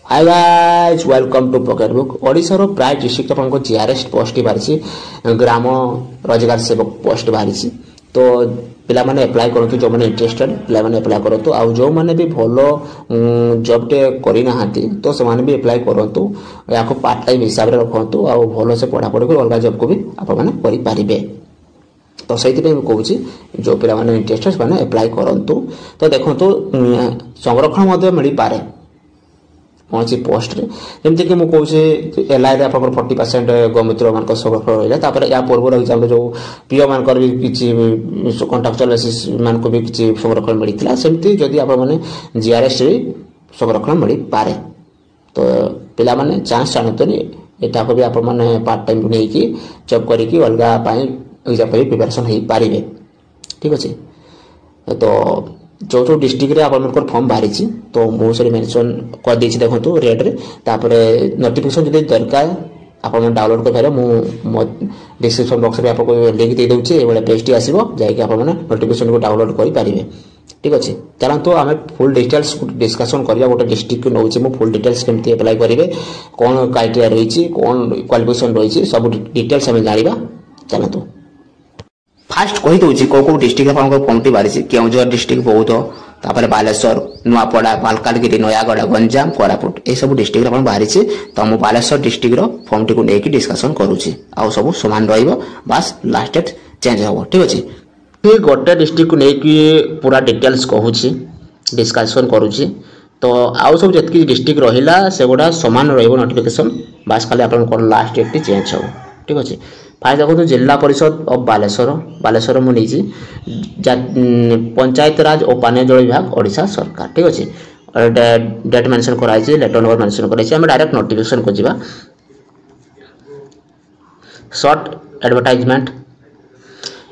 Hi guys welcome to pocket book ओडिशार प्राय district आपको जीआरएस पोस्ट बाहरी ग्राम रोजगार सेवक पोस्ट बाहरी तो पिला माने अप्लाई करतु जो माने इंटरेस्टेड पिला माने अप्लाई करतु आ जो माने भी भलो जॉब टे करि नाहांती तो से माने भी अप्लाई करतु या को पार्ट टाइम हिसाब रे रखतु आ भलो से पढ़ा पढ़ी कर अलगा जॉब को भी आप माने करि पारिबे तो सही कहूँ जो पिला माने इंटरेस्टेड माने अप्लाई करतु तो देखंतु संरक्षण मध्य मिल पारे कौन सी पोस्ट रे जमती कि मुझे कौन एल आई आप 40% गोमित्र मान संरक्षण रहा या पूर्व एग्जाम जो पीओ मान भी किसी कंट्राक्चुअल बेसिस मान को भी किसी संरक्षण मिलता सेमती जदि आप जीआरएस संरक्षण मिल पारे तो पिला माने चांस जानतनी एटा को भी आप पार्ट टाइम नहीं कि जॉब करिकी अलगा एग्जाम प्रिपरेशन हो पारे ठीक अच्छे तो जो जो डिस्ट्रिक्ट रे आपनकर फॉर्म बाहरी तो मुझे मेंशन कर दी देखो रेड रे तापरे नोटिफिकेशन जदि दरकार आपन डाउनलोड कर पारे मु डिस्क्रिप्शन बॉक्स रे आपको लिंक दे दूची एबले पेज आसीबो जाय कि आपन नोटिफिकेशन को डाउनलोड करि पारिबे ठीक अछि चलन तो हमें फुल डिटेल्स डिस्कशन करिया गोटे डिस्ट्रिक्ट को नउची मु फुल डिटेल्स केमती अप्लाई करिवे कोन क्राइटेरिया रहिछि कोन क्वालिफिकेशन रहिछि सब डिटेल्स हमें जानिबा चलन तो फास्ट कही दूसरी कौ कौ डिस्ट्रिक्ट फॉर्मटी बाहरी केउझर डिस्ट्रिक्ट बौद्ध तापर बालेश्वर नुआपड़ा मालकानगिरी नयागढ़ गंजाम कोरापुट ये सब डिस्ट्रिक्ट बाहरी तो मुझे बालेश्वर डिस्ट्रिक्ट फॉर्मटी को लेकिन डिस्कसन करुँची आउ सब सामान रस लास्ट डेट चेंज हम ठीक अच्छे गोटे डिस्ट्रिक्ट को लेकिन पूरा डिटेल्स कहूँ डिस्कसन करुँची तो आउ सब जी डिस्ट्रिक्ट रहा से गुड़ा सामान रोटिफिकेसन बास खाली आप लास्ट डेट चेंज हो ठीक अच्छे फास्ट देखो जिला परिषद ऑफ बालेश्वर मुझे पंचायत राज और पानी जल विभाग ओडिशा सरकार ठीक अच्छे डेट मेंशन कराई लेटर नंबर मेंशन कराई आम डायरेक्ट नोटिफिकेशन को जीवा short advertisement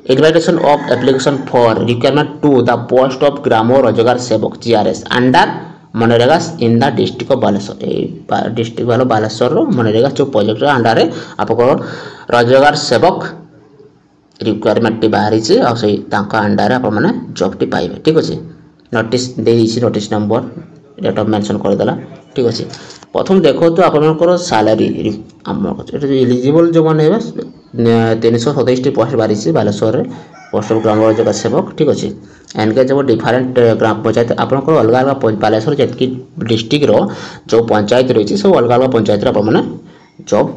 invitation of application for requirement to the post of Gram Rozgar Sevak GRS under MNREGA in the district of Baleshwar district वाला बालेश्वर मनरेगा जो प्रोजेक्ट अंडर आपको रोजगार सेवक रिक्वायरमेंट बाहरी अंडर आप जॉब टी पाइबे ठीक अच्छे notice notice number date of mention करदेला ठीक अच्छे प्रथम देखो तो आप सैलरी इलिजिबल जो मैंने 327 पोस्ट बाहरी बालेश्वर पोस्ट ऑफ ग्राम रोजगार सेवक ठीक अच्छे एनगेज हम डिफरेंट ग्राम पंचायत आप अलग अलग बालेश्वर जी डिस्ट्रिक्ट जो पंचायत रही सब अलग अलग पंचायत जॉब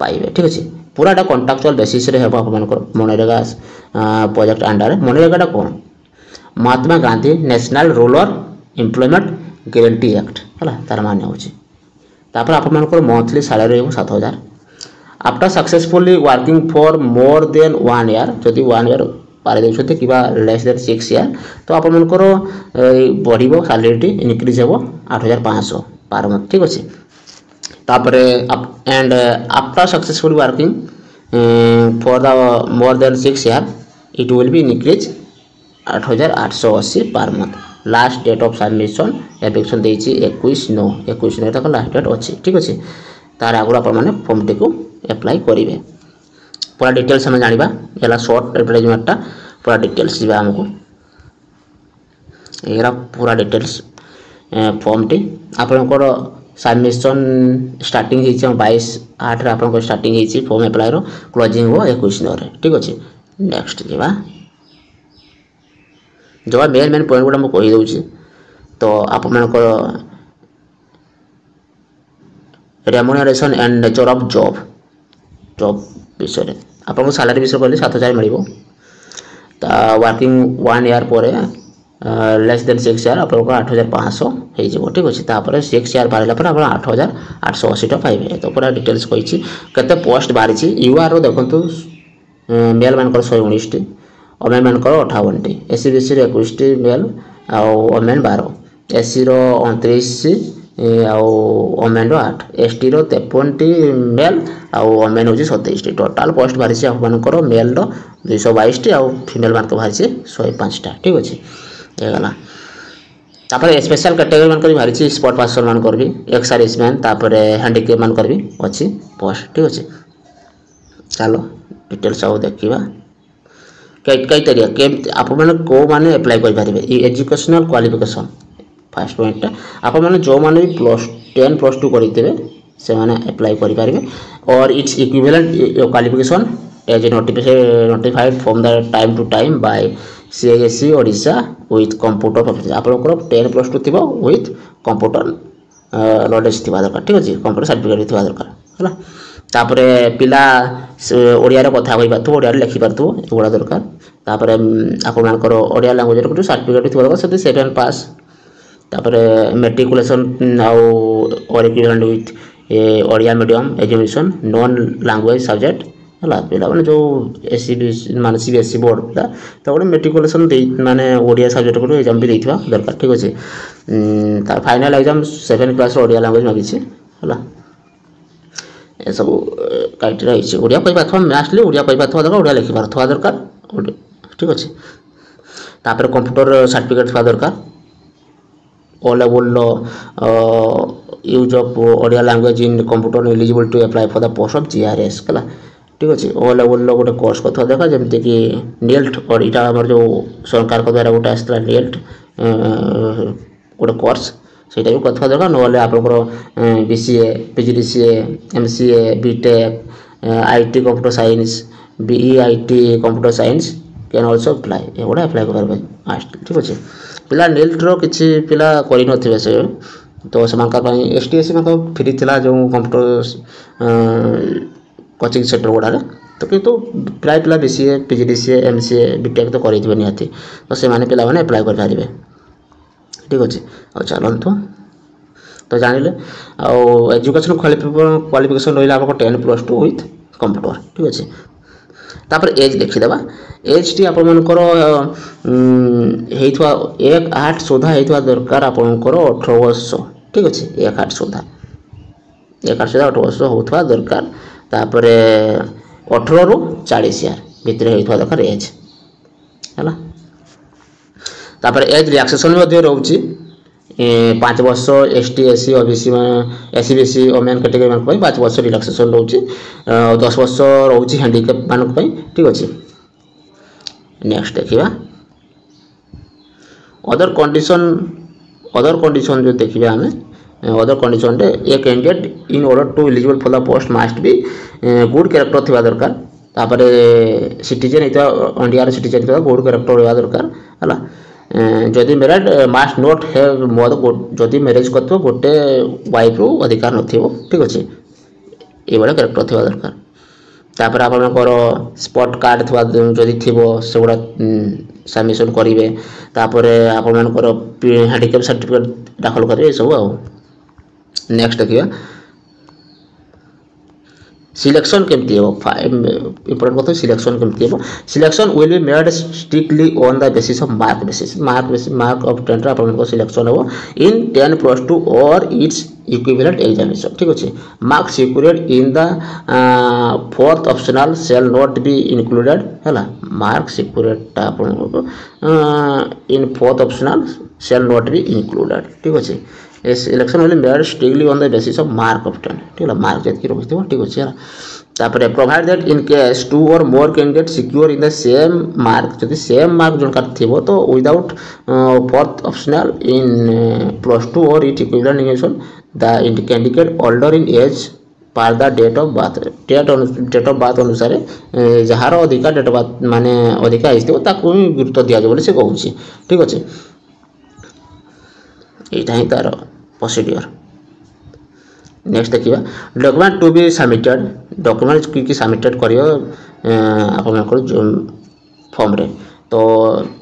पाइबे ठीक अच्छे पूरा कंट्राक्चुअल बेसिस रे आप मनरेगा प्रोजेक्ट अंडर मनरेगा कौन Mahatma Gandhi national rural employment guarantee act है तार मान होपर आप monthly salary 7,000 after successfully working for more than 1 year जदि 1 ईयर पारे देउछते किबा लेस देन 6 ईयर तो आप बढ़िबो सैलरी इनक्रीज हेबो 8,500 पर मंथ ठीक अच्छे तापरे and after successful working for the more than 6 year it will be increase 8,880 per month last date of submission application देछि 21/9 तक लास्ट डेट अच्छी ठीक अच्छे तार आगु आप फॉर्म टी को अप्लाई करेंगे पूरा डिटेल्स हमें जाना है शॉर्ट एडवर्टाइजमेंटा पूरा डिटेल्स जी आमको ये पूरा डिटेल्स फॉर्म टी आपंकर सबमिशन स्टार्टिंग 22/8 आप स्टार्टिंग फॉर्म अप्लाई क्लोजिंग हो 21/9 ठीक अच्छे नेक्स्ट जीवा जो मेन पॉइंट गुड़ा मुझे कहीदे तो आप remuneration and nature of job विषय आपको सैलरी विषय कहली 7,000 मिल वर्किंग 1 ईयर पर लेस देन 6 ईयर आपको 8,500 हो ठीक अच्छे तापर 6 ईयर बाहर पर आप 8,880 पाइबे तो पूरा डिटेल्स कही केते पोस्ट बाहरी यूआर देखो मेल मान 119 ओमेन मान 58 एससी बीसी 21 मेल आमेन 12 एससी 29 ओमेन 8 एसटी 53 मेल आमेन हूँ 27 टोटाल पोस्ट बाहरी आपंकर मेल 222 आउ फीमेल मान बाहरी 105 ठीक अच्छे गला तापर स्पेशल कैटेगरी मान बाहरी स्पोर्ट पर्सन मान भी एक्स सर्विस मैन तापर हैंडिकेप मान भी अच्छी पोस्ट ठीक अच्छे चलो डिटेल्स सब देखा क्राइटेरिया के आप कौ मैंने अप्लाई करेंगे एजुकेशनल क्वालिफिकेशन फास्ट पॉइंट आप मैंने जो मैंने भी 10+2 କରିଥିବେ ସେମାନେ ଆପ୍ଲାଏ କରିପାରିବେ। और its equivalent qualification as notified from the time to time by CISE Odisha with computer proficiency. आपनकर 10+2 थिबो विथ कंप्यूटर नॉलेज थिबा दरकार, ठीक अछि, कंप्यूटर सर्टिफिकेट थिबा दरकार हला। तापरे पिला ओडिया रे कथा कहि पाथो, ओडिया रे लिखि पाथो, एगुडा दरकार। तापरे आपन मानकर ओडिया लैंग्वेज रे सर्टिफिकेट थिबा दरकार, सेते 7 पास। तापरे मेट्रिकुलेशन और equivalent with Odia medium education non language subject हला। पिला माने जो एससी माने सीबीएसई बोर्ड पिला तो गोटे मेट्रिकुलेशन दे माने ओडिया सब्जेक्ट को एग्जाम भी देथिबा दरकार, ठीक अछि। तार final exam 7 class Odia language मागिछि हला। ए सब क्राइटेरिया अछि। ओडिया कहि पाथवा मैथली ओडिया कहि पाथवा दरकार, ओडिया लिखि पाथवा दरकार, ठीक अछि। तापर कंप्यूटर सर्टिफिकेट थवा दरकार। O level use of Odia language in computer eligible to apply for the post of GRS कला, ठीक अछि। ओ लेवल गोटे कोर्स कथा देखा जेमते कि नेल्ट और इटा हमर जो सरकार को द्वारा गोटे आस्त्रा नेल्ट गोटे कोर्स सेटा भी कथा देखा। नले आपनकर BCA PGDCA MCA BTech IT computer science BEIT computer science can also apply, एगोडा अप्लाई करबे आस्ट, ठीक अछि। पिला नेल्ट रो किछि पिला करि नथिबे से तो समानका पई STSC में तो फ्री थिला जो कंप्यूटर कोचिंग सेंटर गुड़ा तो किंतु प्राय पिला BCA PGDCA MCA BTech तो करिथिबे निहाती, तो से माने पिला माने अप्लाई कर पारिबे, ठीक अछि। आ चलंतु तो जानिले आ एजुकेशन क्वालिफिकेशन रहिला आपको 10+2 विथ कंप्यूटर, ठीक अछि। तापर एज देखि देबा। एज टी आपन मनकर हेइथवा 1/8 सुधा हेइथवा दरकार आपनकर 18 वर्ष, ठीक अछि। 1/8 सुधा 18 वर्ष होथवा दरकार। तापरे 18 रु 40 ईयर भितर हेइथवा दरकार एज हला। तापरे एज रिलैक्सेशन मध्ये रहउची 5 वर्ष ST SC OBC SC BC women category मान पई 5 वर्ष रिलैक्सेशन रहउची। 10 वर्ष रहउची हैंडीकैप मान पई, ठीक अछि। नेक्स्ट देखिबा अदर कंडीशन जो देखिबा हमें अदर कंडीशन रे a candidate in order to eligible for the post must be good character थिबा दरकार। तापरे सिटीजन इता इंडिया रे सिटीजन थिबा गुड कैरेक्टर होबा दरकार हला। जदि married must not have more जदि मैरिज करथो गोटे वाइफ रो अधिकार नथिबो, ठीक अछि। ए बडा कैरेक्टर थिबा दरकार। तापर आपनकर स्पॉट कार्ड थवा जदि थिबो सेगुडा सबमिशन करिवे। तापर आपनकर हैंडीकैप सर्टिफिकेट दाखल करिवे सब आ। नेक्स्ट देखिए सिलेक्शन केमती हो इंपोर्टेंट कथा सिलेक्शन केमती हो। Selection will be made strictly on the basis of mark of 10 अपन को सिलेक्शन हो इन 10+2 और इट्स इक्विवेलेंट एग्जामिनेशन, ठीक अछि। Marks secured in the fourth optional shall not be included हला। मार्क्स सिक्योर्ड अपन को in fourth optional shall not be included, ठीक अछि। Election will made strictly on the basis of mark of 10, ठीक है। Mark जति रखिथो, ठीक अछि। तापर provide that in case 2 or more candidate secure in the same mark, जदि सेम मार्क जनकार थिबो तो without fourth optional in +2 or it equivalent examination the candidate older in age per the date of birth. Date of birth अनुसार जहार अधिकार date of birth माने अधिकार आइथिबो ताकू गुरुत्व दिया जे बोली से कहूची, ठीक अछि। एटा ही तार प्रोसीजर। नेक्स्ट देखिबा document to be submitted. Document की सबमिटेड करियो आपनकर फॉर्म रे तो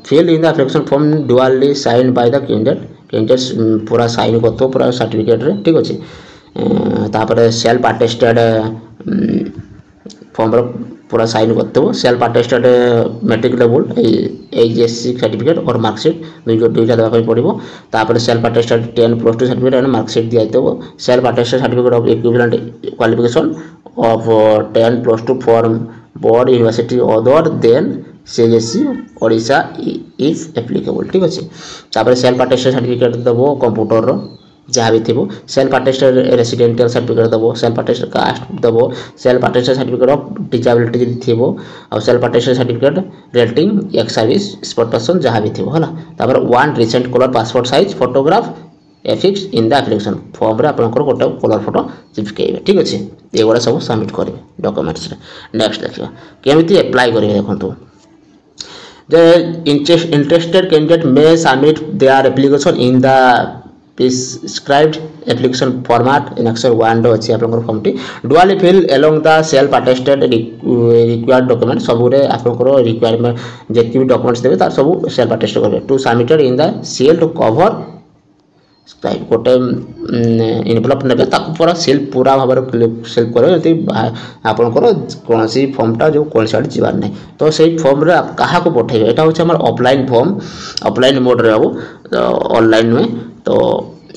fill in the application form duly sign by the candidate पूरा साइन करतो पूरा सर्टिफिकेट रे, ठीक अछि। तापर सेल्फ अटेस्टेड फॉर्म रे पूरा साइन करतो self attested matric level HSC certificate और मार्कशीट दुईटा देबा पड़िबो। तापर self attested 10+2 certificate and marksheet दिया देबो। Self attested certificate of equivalent qualification of 10+2 from board university other than CISE Odisha if applicable, ठीक अछि। तापर सेल्फ अटेस्टेड सर्टिफिकेट देबो कंप्यूटर रो जहाँ भी थी सेल्फ अटेस्टेड रेसिडेंशियल सर्टिफिकेट दबो सेल्फ अटेस्टेड कास्ट दबो self attested certificate of disability जदी थीबो और self attested certificate rating ex service sport person जहाँ भी थीबो हला। तापर one recent colour passport size photograph affix in the application form रे आपनकर गोटे कलर फोटो चिपकेबे ठीक अछि एगोडा सब सबमिट करेंगे डॉक्यूमेंट्स रे नेक्स्ट देखिबा केमिति अप्लाई करेंगे देखंतु the interested candidate may submit their application in the prescribed application format in Excel 1 अच्छी आपनकर फॉर्म टी dually fill along the self attested required document सबुरे आपनकर रिक्वायरमेंट जेति भी डॉक्यूमेंट्स देबे तार सब सेल्फ अटेस्ट करबे to submitted in the sealed cover scribe गोटे इनवेलप नेबे ताको पूरा सेल पूरा भाबर सेल करे जति आपनकर कोनसी फॉर्मटा जो कोन साइड जीवार नै तो सेही फॉर्म रे आप कहा को पठेबे एटा होछ हमर ऑफलाइन फॉर्म ऑफलाइन मोड रे हबो ऑनलाइन में तो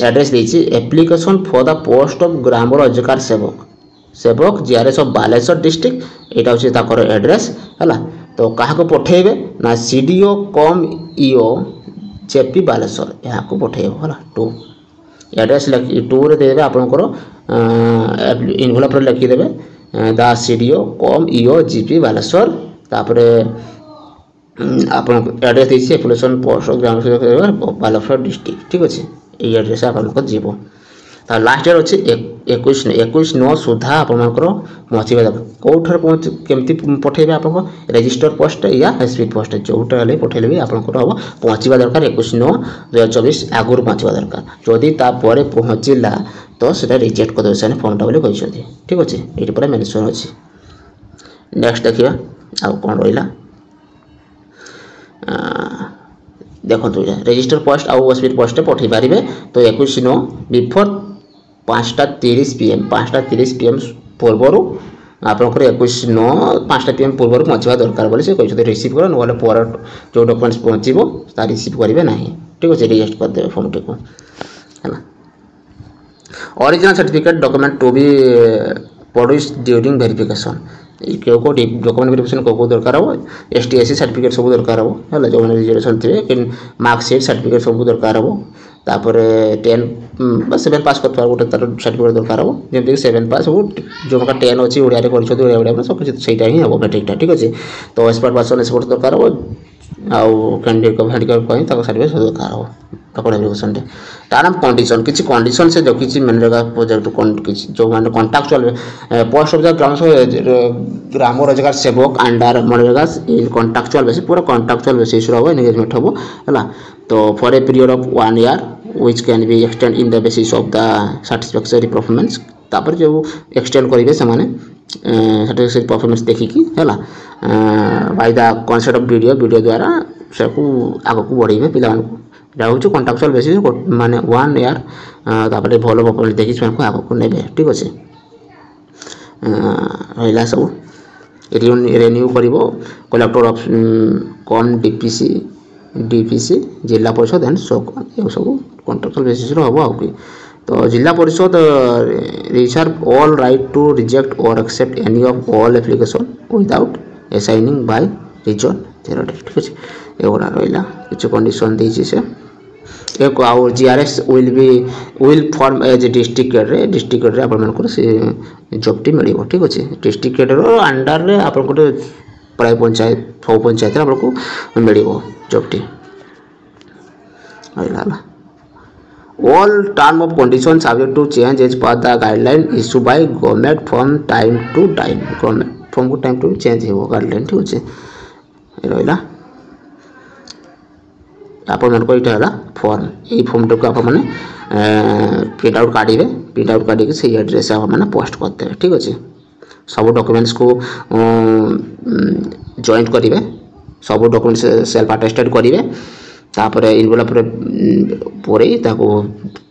एड्रेस देछि application for the post of Gram Rozgar Sevak GRS of Baleshwar district Etah होछ Takar address हला तो कहा को पठेबे ना CDO cum EO JP Baleshwar यहाँ को पठेबो हला टू एड्रेस लिखि टू रे देबे आपनकर इनवेलप रे लिखि देबे the CDO cum EO GP Baleshwar तापर आपन एड्रेस देछि एप्लीकेशन पोस्ट ग्राम बालेश्वर डिस्ट्रिक्ट ठीक अछि ए एड्रेस आपनकर जीवो ता लास्ट डेट अछि 21/9 सुधा आपनकर पहुंचीबा दरकार कोठर पहुंच केमती पठेबे आपन रजिस्टर पोस्ट या स्पीड पोस्ट जोटा ले पठेले भी आपनकर हो पहुंचीबा दरकार 21/9/2024 आगुर पहुंचीबा दरकार जदी ता परे पहुंचीला तो सेटा रिजेक्ट कर देसन फॉर्मटा बोले कहिसथि ठीक अछि एटी पर मेंशन अछि नेक्स्ट देखिबा आ कोन रहिला देखो तो रजिस्टर पोस्ट आउ स्पीड पोस्ट पठै पारिबे तो 21/9 बिफोर 5:30 PM 5:30 PM पूर्वरु आपनकर 21/9 5:00 PM पूर्वरु पहुंचवा दरकार बोले से कहिसथि रिसीव कर नले पर जो डॉक्यूमेंट्स पहुंचीबो ता रिसीव करिवे नाही ठीक अछि रिजेक्ट कर देबे फॉर्म टिको हैना original certificate document to be produced during verification को डॉक्यूमेंट वेरिफिकेशन को दरकार हो एसटीएससी सर्टिफिकेट सब दरकार हो हला जो रिजर्वेशन थे कि मार्कशीट सर्टिफिकेट सब दरकार हो तापर 10 बस 7 पास करथार गोटे तार सर्टिफिकेट दरकार हो जेमति 7 पास हो जो का 10 अछि ओडिया रे करछो ओडिया में सब कुछ सेटा ही हो मैट्रिक ठीक अछि तो एक्सपर्ट पर्सन सपोर्ट दरकार हो आउ कैंडिडेट को मेडिकल कोइ ताको सर्विस दरकार हो डॉक्यूमेंट वेरिफिकेशन रे तारम कंडीशन किछि कंडीशन से जो किछि मनरेगा प्रोजेक्ट किछि जो माने contractual post of the gram Rozgar सेवक अंडर मनरेगा कॉन्ट्रैक्चुअल बेसिस पूरा कॉन्ट्रैक्चुअल बेसिस रो एंगेजमेंट हो हला तो for a period of 1 year which can be extend in the basis of the satisfactory performance तापर जो एक्सटेंड करिवे से माने सैटिस्फैक्टरी परफॉर्मेंस देखि कि हला by the concept of video द्वारा सबको आगो को बढ़ाइबे पिला को कॉन्ट्रैक्चुअल बेसिस माने 1 ईयर तापर भलो परफॉर्मेंस देखि को आगो को नेबे ठीक अछि रहला सब रिन्यू करिवो collector of cum DPC Zilla Parishad and सब कॉन्ट्रैक्चुअल बेसिस रो हबो आउकी तो Zilla Parishad reserve all right to reject और accept any of all application without assigning by reason थेरेटिक ठीक अछि एगोरा रहला किछ कंडीशन देछि से एक आवर GRS will form as district रे आपण मन को से जॉब टी मिलिबो ठीक अछि डिस्ट्रिक्ट रो अंडर रे आपण को प्राय पंचायत फौ पंचायत रे आपण को मिलिबो जॉब टी आइला all term of conditions subject to change as per the guideline issued by government from time to time government from time to change हो guideline ठीक अछि रहला आपण मन को इटा हला फॉर्म ए फॉर्म को आपण माने प्रिंट आउट काढिबे प्रिंट आउट काढि के सही एड्रेस आपण माने पोस्ट कर देबे ठीक अछि सब डॉक्यूमेंट्स को जॉइंट करिवे सब डॉक्यूमेंट्स सेल्फ अटेस्टेड करिवे तापर इनवेलप रे पोरे ताको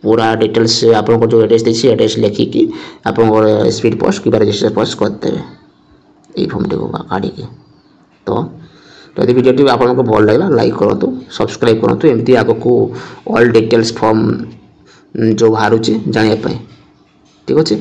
पूरा डिटेल्स आपन को जो एड्रेस देछि एड्रेस लिखि कि आपन को स्पीड पोस्ट कि रजिस्टर पोस्ट कर देबे ए फॉर्म को काढि के तो यदि वीडियो टी आपन को भल लागला लाइक करंतु सब्सक्राइब करंतु एमती आगो को ऑल डिटेल्स फॉर्म जो बाहरुची जानिया पय ठीक अछि।